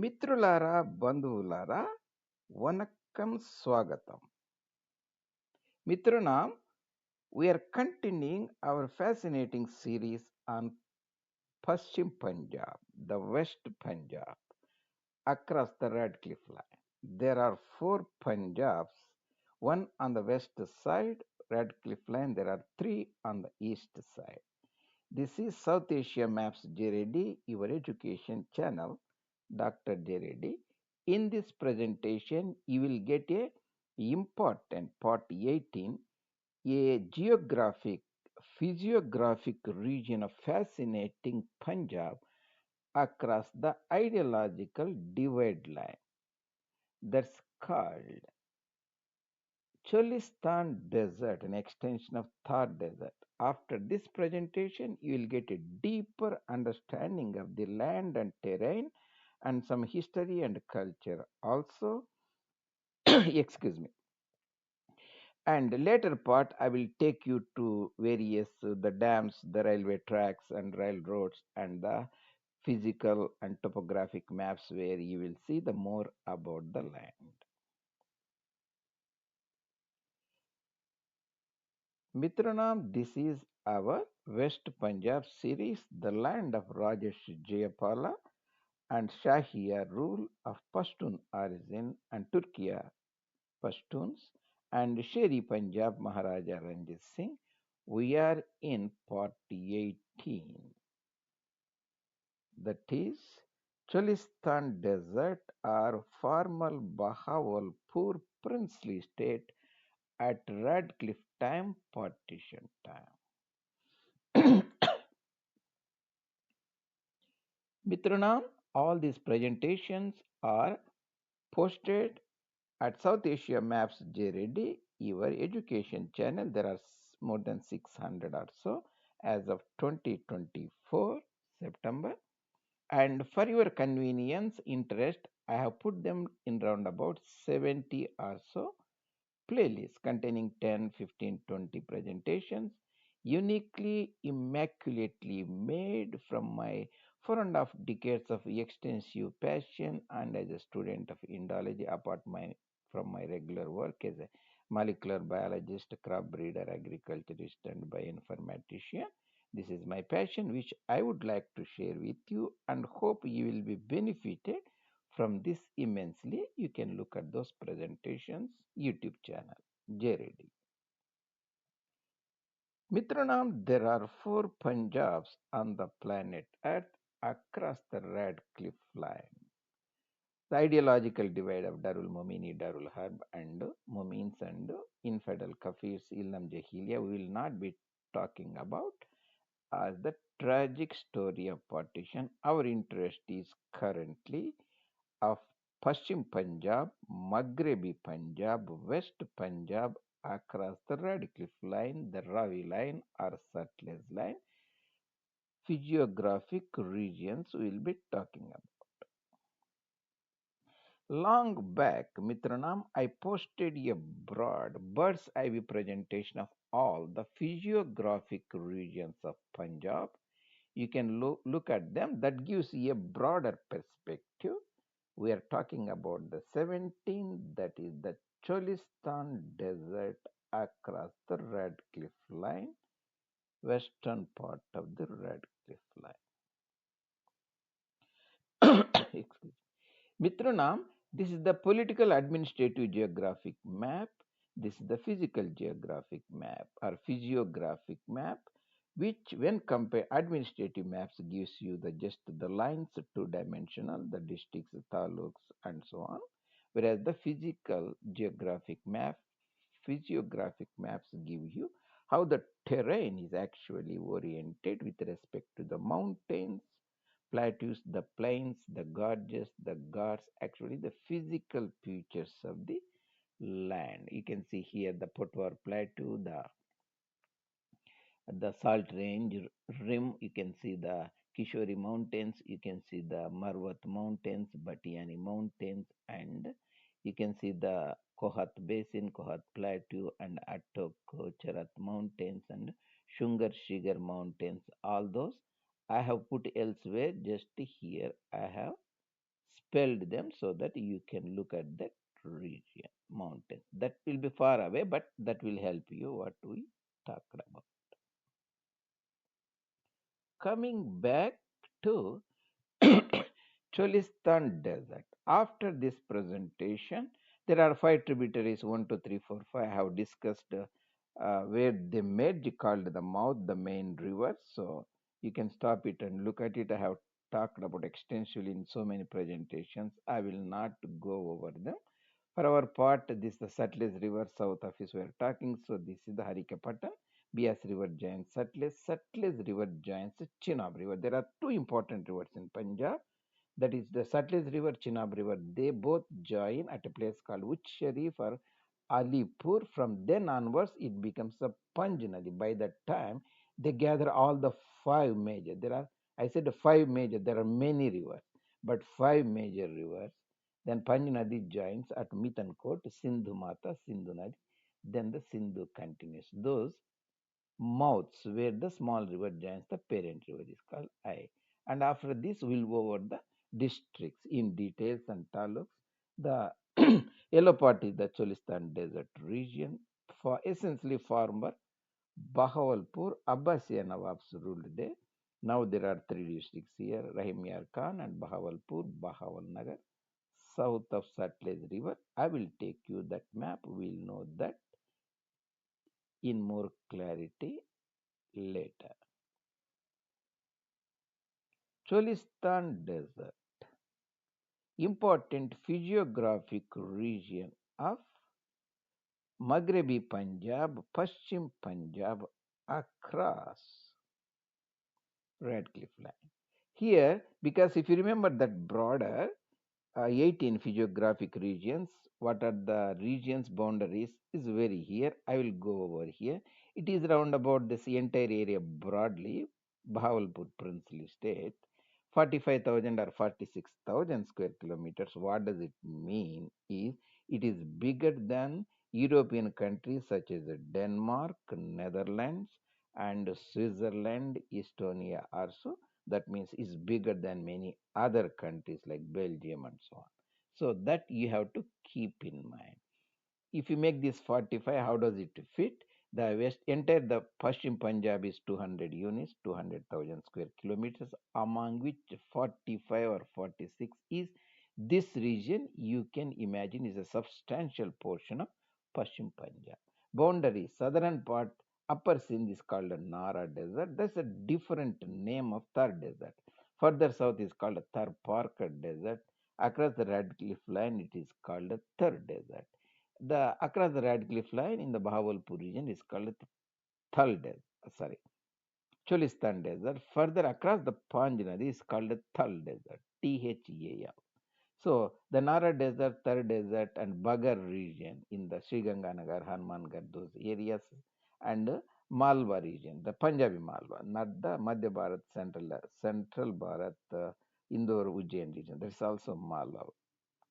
మిత్రులారా, బంధువులారా, వనక్కం స్వాగతం. Mitranam, we are continuing our fascinating series on Paschim Punjab, the West Punjab, across the RadCliffe line. There are four Punjabs, one on the west side, RadCliffe line, there are three on the east side. This is South Asia Maps Reddy, your education channel, Dr. Reddy. In this presentation, you will get a important part 18, a geographic, physiographic region of fascinating Punjab across the ideological divide line. That's called Cholisthane Desert, an extension of Thar Desert. After this presentation, you will get a deeper understanding of the land and terrain and some history and culture also. Excuse me. And later part, I will take you to various the dams, the railway tracks and railroads and the physical and topographic maps where you will see the more about the land. Mitranam, this is our West Punjab series, the land of Rajesh Jayapala and Shahia rule of Pashtun origin and Turkiya Pashtuns and Sheri Punjab Maharaja Ranjit Singh. We are in part 18. That is Cholistan Desert or former Bahawalpur princely state at Radcliffe time, partition time. Mitranam, all these presentations are posted at South Asia Maps Reddy, your education channel. There are more than 600 or so as of 2024 September. And for your convenience, interest, I have put them in round about 70 or so playlists containing 10, 15, 20 presentations, uniquely, immaculately made from my 4.5 decades of extensive passion and as a student of Indology, from my regular work as a molecular biologist, crop breeder, agriculturist, and bioinformatician. This is my passion, which I would like to share with you and hope you will be benefited from this immensely. You can look at those presentations YouTube channel, JRD. Mitranam, there are four Punjabs on the planet Earth across the Radcliffe line. The ideological divide of Darul Momini, Darul Harb, and Momins and infidel Kafirs, Ilnam Jahiliya, we will not be talking about as the tragic story of partition. Our interest is currently of Paschim Punjab, Maghrebi Punjab, West Punjab across the Radcliffe line, the Ravi line or Sutlej line. Physiographic regions we will be talking about. Long back, Mitranam, I posted a broad bird's eye view presentation of all the physiographic regions of Punjab. You can look at them. That gives you a broader perspective. We are talking about the 17, that is the Cholistan Desert across the Radcliffe line, western part of the Radcliffe line. Excuse me. Mitranam, this is the political administrative geographic map. This is the physical geographic map or physiographic map, which when compared administrative maps gives you the just the lines, two-dimensional, the districts, taluks, and so on. Whereas the physical geographic map, physiographic maps give you how the terrain is actually oriented with respect to the mountains, plateaus, the plains, the gorges, the ghats, actually the physical features of the land. You can see here the Potwar Plateau, the Salt Range rim. You can see the Kishori Mountains. You can see the Marwat Mountains, Batiani Mountains, and you can see the Kohat Basin, Kohat Plateau, and Atok Charat Mountains, and Shungar Shigar Mountains. All those I have put elsewhere. Just here I have spelled them so that you can look at that region, mountain. That will be far away, but that will help you what we talked about. Coming back to Cholistan Desert. After this presentation, there are five tributaries 1, 2, 3, 4, 5. I have discussed where they merge, called the mouth, the main river. So you can stop it and look at it. I have talked about extensively in so many presentations. I will not go over them. For our part, this is the Sutlej River south of us we are talking. So this is the Harikapatan. Bias River joins Sutlej. Sutlej River joins Chenab River. There are two important rivers in Punjab, that is the Sutlej River, Chenab River. They both join at a place called Uch Sharif or Alipur. From then onwards, it becomes a Panj Nadi. By that time, they gather all the five major. There are, I said five major. There are many rivers, but five major rivers. Then Panj Nadi joins at Mitankot, Sindhu Mata, Sindhu Nadi. Then the Sindhu continues. Those mouths where the small river joins the parent river is called I. And after this, we'll go over the districts in details and taluks. The yellow part is the Cholistan Desert region, for essentially former Bahawalpur, Abbasiya Nawabs ruled there. Now there are three districts here, Rahim Yar Khan and Bahawalpur, Bahawalnagar, south of Sutlej River. I will take you that map. We'll know that in more clarity later. Cholistan Desert, important physiographic region of Maghrebi Punjab, Paschim Punjab across RadCliffe line. Here, because if you remember that border, 18 physiographic regions. What are the regions boundaries is very here. I will go over here. It is round about this entire area broadly, Bahawalpur Princely State, 45,000 or 46,000 square kilometers. What does it mean is it is bigger than European countries such as Denmark, Netherlands, and Switzerland, Estonia also. That means is bigger than many other countries like Belgium and so on. So that you have to keep in mind. If you make this 45, how does it fit? The west entire the Paschim Punjab is 200 units, 200,000 square kilometers, among which 45 or 46 is this region. You can imagine is a substantial portion of Paschim Punjab. Boundary, southern part, upper Sindh is called a Nara Desert. That's a different name of Thar Desert. Further south is called a Thar Parker Desert. Across the RadCliffe line, it is called a Thar Desert. The across the RadCliffe line in the Bahawalpur region is called Thal Desert. Sorry, Cholistan Desert. Further across the Panj Nadi is called Thal Desert. THAL. So the Nara Desert, Thar Desert, and Bagar region in the Sri Ganganagar, Hanumangarh, those areas, and Malwa region, the Punjabi Malwa, not the Madhya Bharat Central Bharat, Indore Ujjain region. There's also Malwa.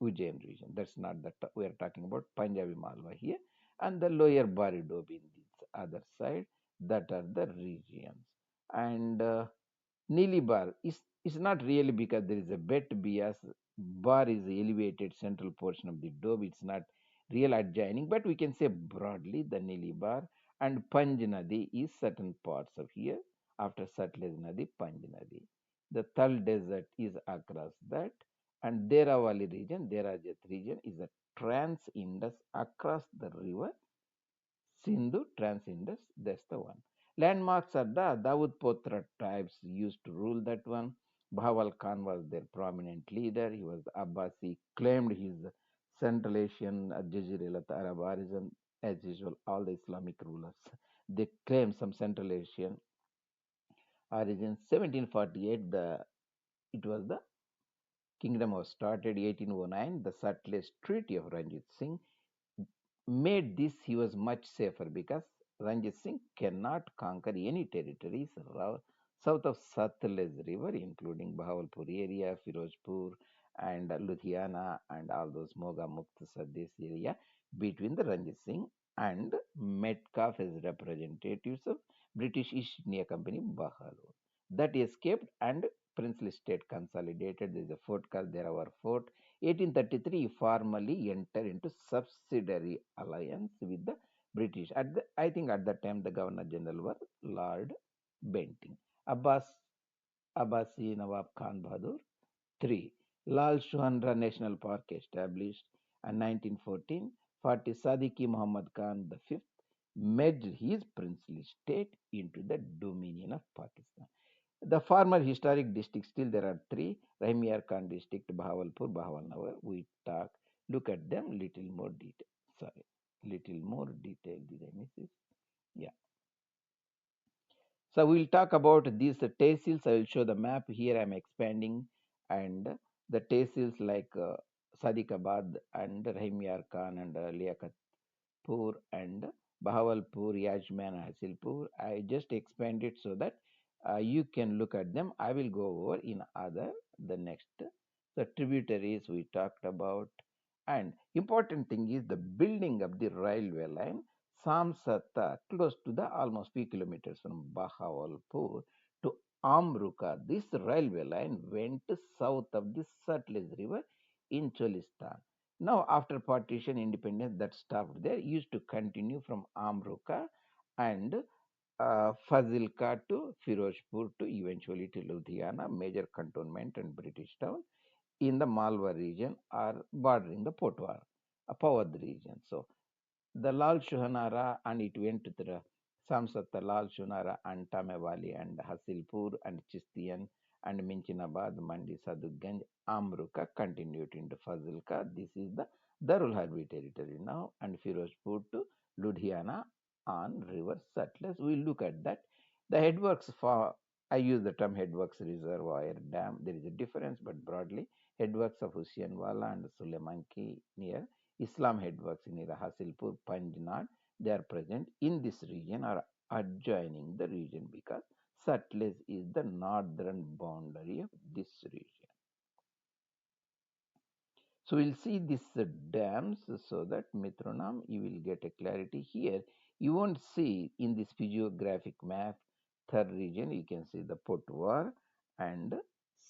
Ujjain region. That's not the we are talking about Punjabi Malwa here, and the lower Baridobi in this other side. That are the regions. And Nili bar is not really because there is a bet bias. Bar is the elevated central portion of the dome. It's not real adjoining, but we can say broadly the Nili bar and Panj Nadi is certain parts of here. After Sutlej Nadi, Panj Nadi. The Thal Desert is across that, and Deravali region, Derajat region is a trans-Indus across the river Sindhu, trans-Indus. That's the one. Landmarks are the Dawood tribes used to rule that one. Bahawal Khan was their prominent leader. He was Abbasi, claimed his Central Asian Jazirat Arab origin. As usual, all the Islamic rulers they claim some Central Asian origin. 1748, it was the kingdom was started. 1809, the Sutlej Treaty of Ranjit Singh made this he was much safer because Ranjit Singh cannot conquer any territories south of Satluj River, including Bahawalpur area, Firozpur, and Ludhiana, and all those Moga Muktasar, this area between the Ranjit Singh and Metcalfe as representatives of British East India Company, Bahalur. That escaped, and princely state consolidated. There is a fort called Deravar Fort. 1833 formally entered into subsidiary alliance with the British. I think at that time the Governor General was Lord Bentinck. Abbas Abbasi Nawab Khan Bahadur. 3. Lal Shuhanra National Park established in 1914. 40. Sadiki Muhammad Khan V merged his princely state into the dominion of Pakistan. The former historic districts, still there are three: Rahimyar Khan district, Bahawalpur, Bahawalnagar. We look at them little more detail. Sorry, little more detail. Did I miss it? Yeah. So we'll talk about these tehsils. I will show the map here. I'm expanding, and the tehsils like Sadiqabad and Rahimyar Khan and Liaquatpur and Bahawalpur, Yajman, Hasilpur. I just expand it so that you can look at them. I will go over in the next. The tributaries we talked about, and important thing is the building of the railway line Samsata, close to the almost 3 kilometers from Bahawalpur to Amruka. This railway line went south of the Sutlej River in Cholistan. Now, after partition independence, that stopped there, used to continue from Amruka and Fazilka to Firozpur to eventually to Ludhiana, major cantonment and British town in the Malwa region or bordering the Potwar, Pawad region. So the Lal Shuhanara and it went to the Samsata Lal Shuhanara and Tamewali and Hasilpur and Chistian and Minchinabad, Mandi, Sadugganj, Amruka continued into Fazilka. This is the Darul Harbi territory now and Firozpur to Ludhiana on river Sutlej. We'll look at that. The headworks for I use the term headworks reservoir dam. There is a difference, but broadly headworks of Husainwala and Sulemanki near Islam headworks near Hasilpur, Panjnad, they are present in this region or adjoining the region because Sutlej is the northern boundary of this region. So we'll see these dams so that Mitronam you will get a clarity here. You won't see in this physiographic map Thar region, you can see the Potwar and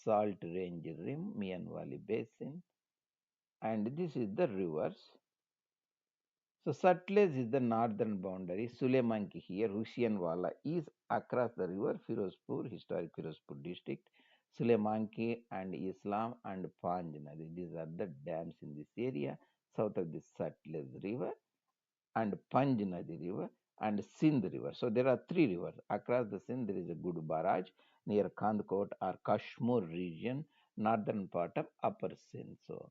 Salt Range Rim, Mian Valley Basin, and this is the rivers. So Sutlej is the northern boundary. Sulemanki here, Hussainwala is across the river Firozpur, historic Firozpur district. Sulemanki and Islam and Panj Nadi. These are the dams in this area, south of the Sutlej river and Panj Nadi river and Sindh river. So there are three rivers. Across the Sindh, there is a good barrage near Kandkot or Kashmir region, northern part of Upper Sindh. So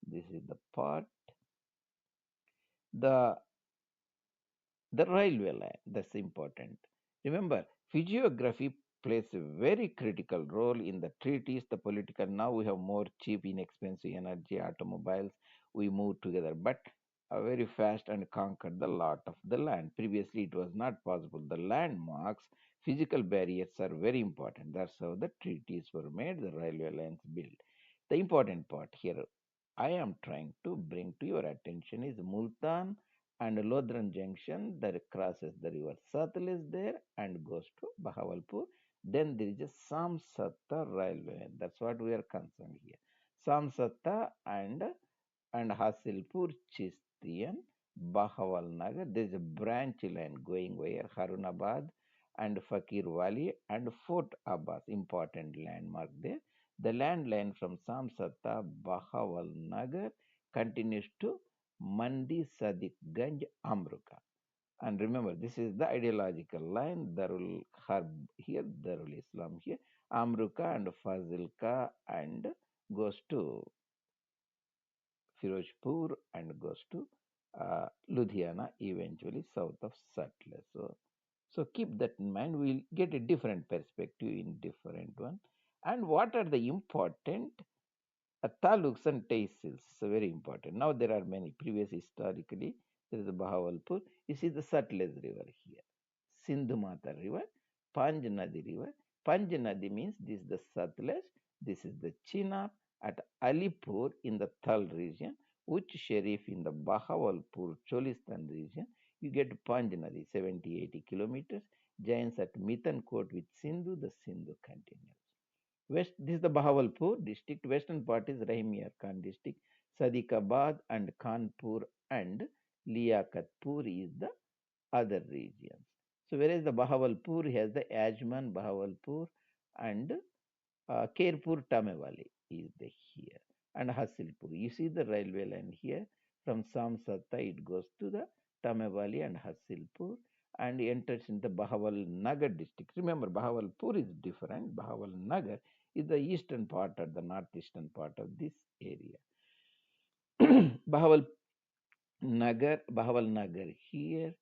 this is the part. The the railway line, that's important. Remember, physiography plays a very critical role in the treaties, the political. Now we have more cheap, inexpensive energy, automobiles. We move together, but very fast and conquered the lot of the land. Previously, it was not possible. The landmarks, physical barriers are very important. That's how the treaties were made, the railway lines built. The important part here I am trying to bring to your attention is Multan and Lodran Junction that crosses the river Satluj there and goes to Bahawalpur. Then there is a Samsata railway. That's what we are concerned here. Samsata and Hasilpur Chistian Bahawalnagar. There is a branch line going where Harunabad and Fakir Wali and Fort Abbas, important landmark there. The land line from Samsata Bahawalnagar continues to Mandi Sadiqganj Amruka. And remember, this is the ideological line, Darul Harb here, Darul Islam here, Amruka and Fazilka and goes to Firozpur and goes to Ludhiana, eventually south of Sutlej. So keep that in mind. We'll get a different perspective in different one. And what are the important taluks and tehsils? So very important. Now there are many. Previous historically, there is a Bahawalpur. You see the Sutlej River here, Sindhu Mata River, Panj Nadi River. Panj Nadi means this is the Sutlej, this is the Chenab at Alipur in the Thal region, which Sharif in the Bahawalpur Cholistan region. You get Panj Nadi, 70 80 kilometers. Giants at Mithankot with Sindhu, the Sindhu continues. West, this is the Bahawalpur district. Western part is Rahimyar Khan district. Sadiqabad and Kanpur and Liakatpur is the other regions. So whereas the Bahawalpur has the Ajman, Bahawalpur and Kerpur Tamewali is the here and Hasilpur. You see the railway line here from Samsata it goes to the Tamewali and Hasilpur and enters in the Bahawal Nagar district. Remember Bahawalpur is different. Bahawal Nagar is the eastern part or the northeastern part of this area. Bahawal Bahawal Nagar here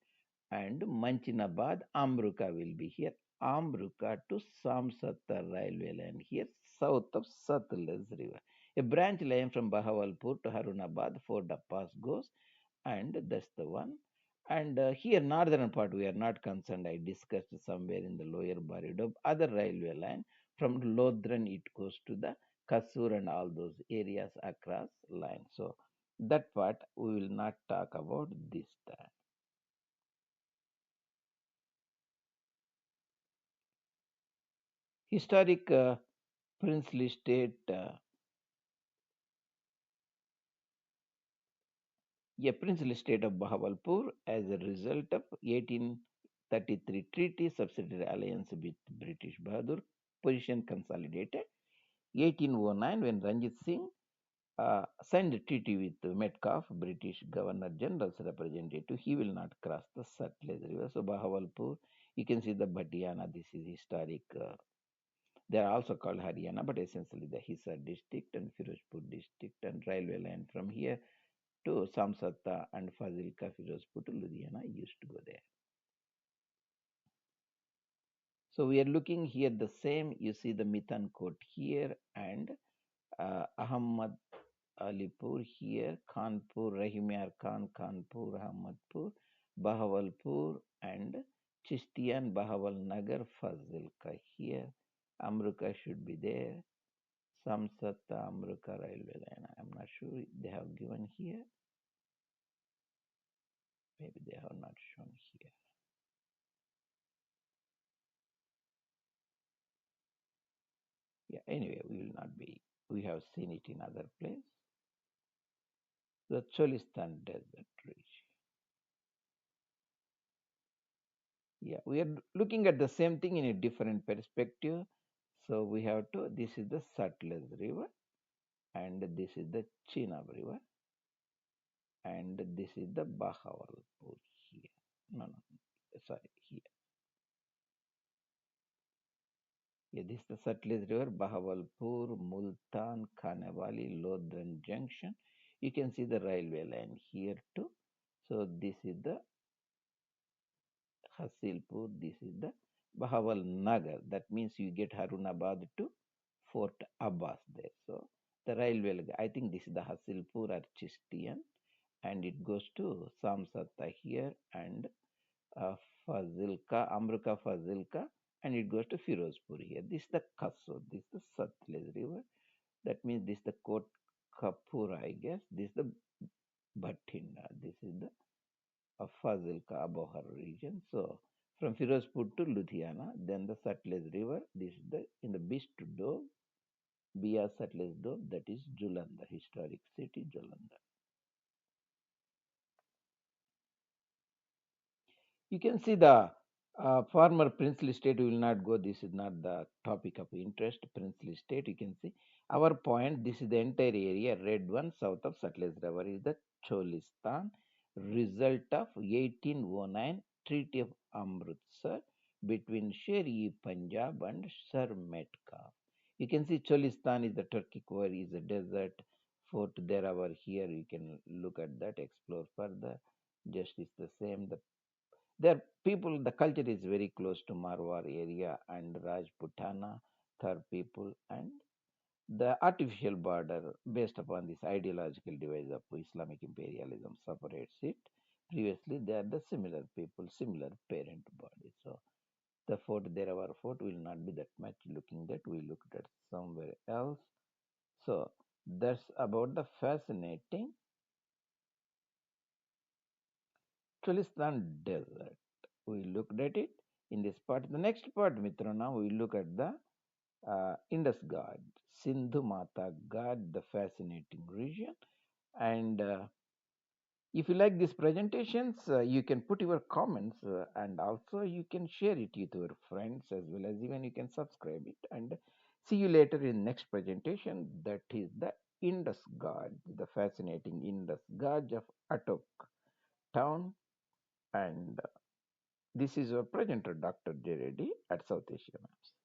and Manchinabad, Amruka will be here. Amruka to Samsata railway line here, south of Satluj River. A branch line from Bahawalpur to Harunabad, Forda Pass goes, and that's the one. And here, northern part, we are not concerned. I discussed somewhere in the lower Baridob. Other railway line from Lodran, it goes to the Kasur and all those areas across line. So that part we will not talk about this time. Historic princely state, a princely state of Bahawalpur as a result of 1833 treaty, subsidiary alliance with British Bahadur, position consolidated. 1809 when Ranjit Singh signed a treaty with Metcalfe, British Governor General's representative, he will not cross the Satluj River. So Bahawalpur, you can see the Batiana, this is historic. They are also called Haryana, but essentially the Hisar district and Firozpur district and railway line from here to Samsata and Fazilka, Firozpur to Ludhiana used to go there. So we are looking here the same. You see the Mitan Court here and Ahmad Alipur here, Kanpur, Rahimyar Khan, Kanpur, Ahmadpur, Bahawalpur and Chistian, Bahawal Nagar, Fazilka here. Amruka should be there. Samsata Amruka railway line. I'm not sure they have given here. Maybe they have not shown here. Yeah, anyway, we will not be. We have seen it in other place. The Cholistan Desert region. Yeah, we are looking at the same thing in a different perspective. So we have to, this is the Satluj River and this is the Chenab River and this is the Bahawalpur here. No, sorry, here. Yeah, this is the Satluj River, Bahawalpur, Multan, Khanewali, Lodran Junction. You can see the railway line here too. So this is the Hasilpur, this is the Bahawal Nagar. That means you get Harunabad to Fort Abbas there. So the railway, I think this is the Hasilpur or Chistian, and it goes to Samsata here and uh, Fazilka, Amruka Fazilka, and it goes to Firozpur here. This is the Kasur, this is the Satluj River. That means this is the Kot Kapur, I guess. This is the Bhatinda. This is the Fazilka Abohar region. So from Firozpur to Ludhiana, then the Satluj River. This is the in the Beast to Dove, Bia Satluj Dove. That is Julanda, historic city Julanda. You can see the former princely state. We will not go. This is not the topic of interest. Princely state. You can see our point. This is the entire area. Red one south of Satluj River is the Cholistan. Result of 1809 Treaty of Amritsar between Sher-e Punjab and Sir Metcalfe. You can see Cholistan is the Turkic war is a desert fort. There over here. You can look at that. Explore further. Just is the same. The their people, the culture is very close to Marwar area and Rajputana, Thar people, and the artificial border based upon this ideological device of Islamic imperialism separates it. Previously, they are the similar people, similar parent body. So the fort, there our fort will not be that much looking that we looked at somewhere else. So that's about the fascinating Cholistan desert. We looked at it in this part. The next part, Mitra, now we look at the Indus God, Sindhu Mata God, the fascinating region. And if you like these presentations, you can put your comments and also you can share it with your friends as well as even you can subscribe it. And see you later in next presentation. That is the Indus God, the fascinating Indus God of Atok town. And this is your presenter, Dr. J. Reddy at South Asia Maps.